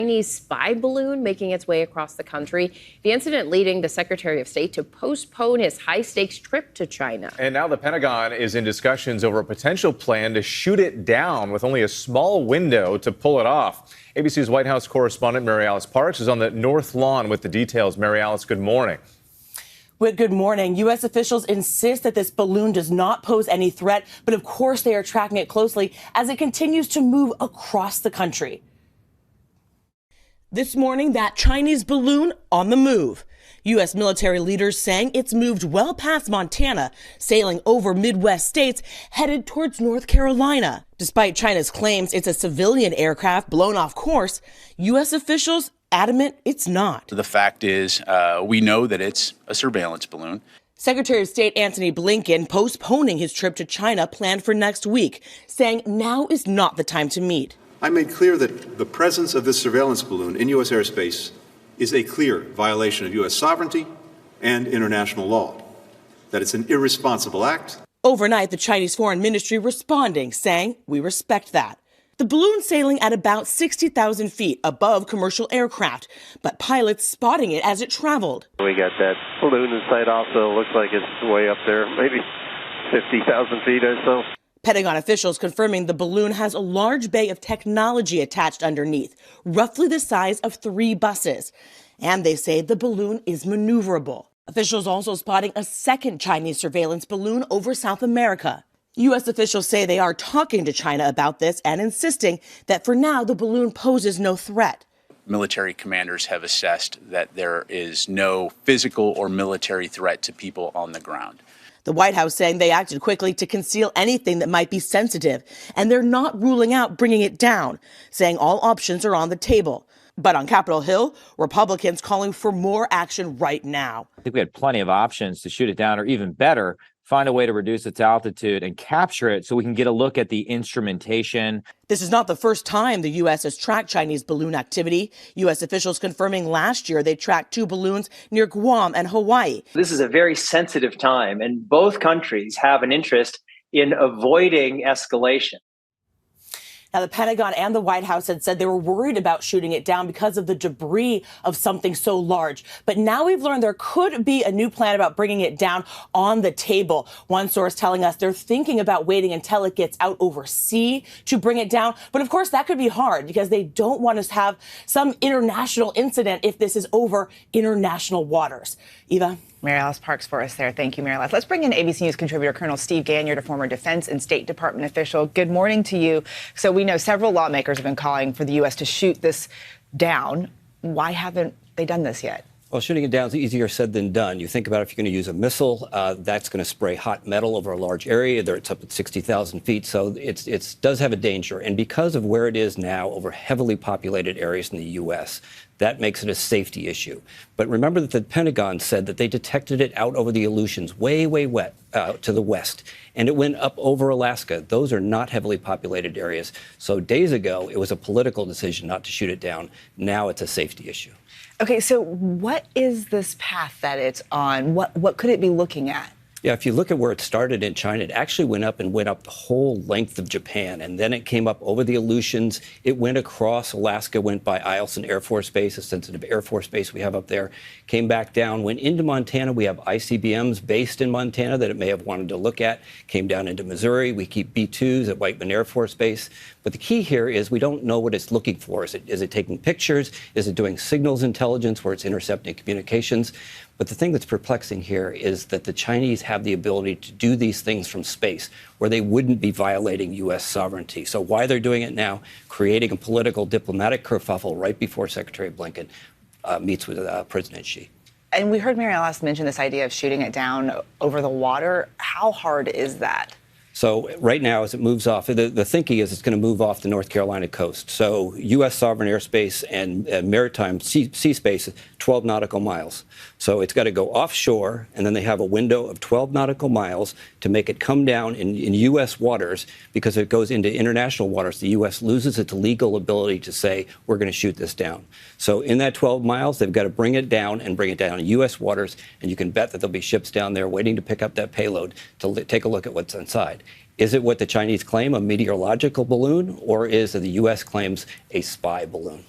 Chinese spy balloon making its way across the country. The incident leading the Secretary of State to postpone his high-stakes trip to China. And now the Pentagon is in discussions over a potential plan to shoot it down with only a small window to pull it off. ABC's White House correspondent Mary Alice Parks is on the North Lawn with the details. Mary Alice, good morning. Good morning. U.S. officials insist that this balloon does not pose any threat, but of course they are tracking it closely as it continues to move across the country. This morning, that Chinese balloon on the move. U.S. military leaders saying it's moved well past Montana, sailing over Midwest states, headed towards North Carolina. Despite China's claims it's a civilian aircraft blown off course, U.S. officials adamant it's not. The fact is, we know that it's a surveillance balloon. Secretary of State Antony Blinken postponing his trip to China planned for next week, saying now is not the time to meet. I made clear that the presence of this surveillance balloon in U.S. airspace is a clear violation of U.S. sovereignty and international law, that it's an irresponsible act. Overnight, the Chinese Foreign Ministry responding, saying, we respect that. The balloon sailing at about 60,000 feet above commercial aircraft, but pilots spotting it as it traveled. We got that balloon in sight also. Looks like it's way up there, maybe 50,000 feet or so. Pentagon officials confirming the balloon has a large bay of technology attached underneath, roughly the size of 3 buses. And they say the balloon is maneuverable. Officials also spotting a second Chinese surveillance balloon over South America. U.S. officials say they are talking to China about this and insisting that for now the balloon poses no threat. Military commanders have assessed that there is no physical or military threat to people on the ground. The White House saying they acted quickly to conceal anything that might be sensitive, and they're not ruling out bringing it down, saying all options are on the table. But on Capitol Hill, Republicans calling for more action right now. I think we had plenty of options to shoot it down, or even better, find a way to reduce its altitude and capture it so we can get a look at the instrumentation. This is not the first time the U.S. has tracked Chinese balloon activity. U.S. officials confirming last year they tracked 2 balloons near Guam and Hawaii. This is a very sensitive time, and both countries have an interest in avoiding escalation. Now, the Pentagon and the White House had said they were worried about shooting it down because of the debris of something so large. But now we've learned there could be a new plan about bringing it down on the table. One source telling us they're thinking about waiting until it gets out over sea to bring it down. But of course, that could be hard because they don't want us to have some international incident if this is over international waters. Eva? Mary Alice Parks for us there. Thank you, Mary Alice. Let's bring in ABC News contributor Colonel Steve Ganyard, a former Defense and State Department official. Good morning to you. So we know several lawmakers have been calling for the U.S. to shoot this down. Why haven't they done this yet? Well, shooting it down is easier said than done. You think about if you're going to use a missile, that's going to spray hot metal over a large area. There, it's up at 60,000 feet, so it does have a danger. And because of where it is now over heavily populated areas in the U.S., that makes it a safety issue. But remember that the Pentagon said that they detected it out over the Aleutians, way wet to the west, and it went up over Alaska. Those are not heavily populated areas. So days ago, it was a political decision not to shoot it down. Now it's a safety issue. Okay, so what is this path that it's on? What could it be looking at? Yeah, if you look at where it started in China, it actually went up the whole length of Japan, and then it came up over the Aleutians. It went across Alaska, went by Eielson Air Force Base, a sensitive Air Force base we have up there, came back down, went into Montana. We have ICBMs based in Montana that it may have wanted to look at, came down into Missouri. We keep B2s at Whiteman Air Force Base. But the key here is we don't know what it's looking for. Is it taking pictures? Is it doing signals intelligence where it's intercepting communications? But the thing that's perplexing here is that the Chinese have the ability to do these things from space where they wouldn't be violating U.S. sovereignty. So why they're doing it now, creating a political diplomatic kerfuffle right before Secretary Blinken meets with President Xi. And we heard Mary Alice mention this idea of shooting it down over the water. How hard is that? So right now, as it moves off, the thinking is it's going to move off the North Carolina coast. So U.S. sovereign airspace and maritime sea space, 12 nautical miles. So it's got to go offshore, and then they have a window of 12 nautical miles to make it come down in U.S. waters, because if it goes into international waters, the U.S. loses its legal ability to say, we're going to shoot this down. So in that 12 miles, they've got to bring it down and bring it down in U.S. waters, and you can bet that there'll be ships down there waiting to pick up that payload to take a look at what's inside. Is it what the Chinese claim, a meteorological balloon, or is it the U.S. claims a spy balloon?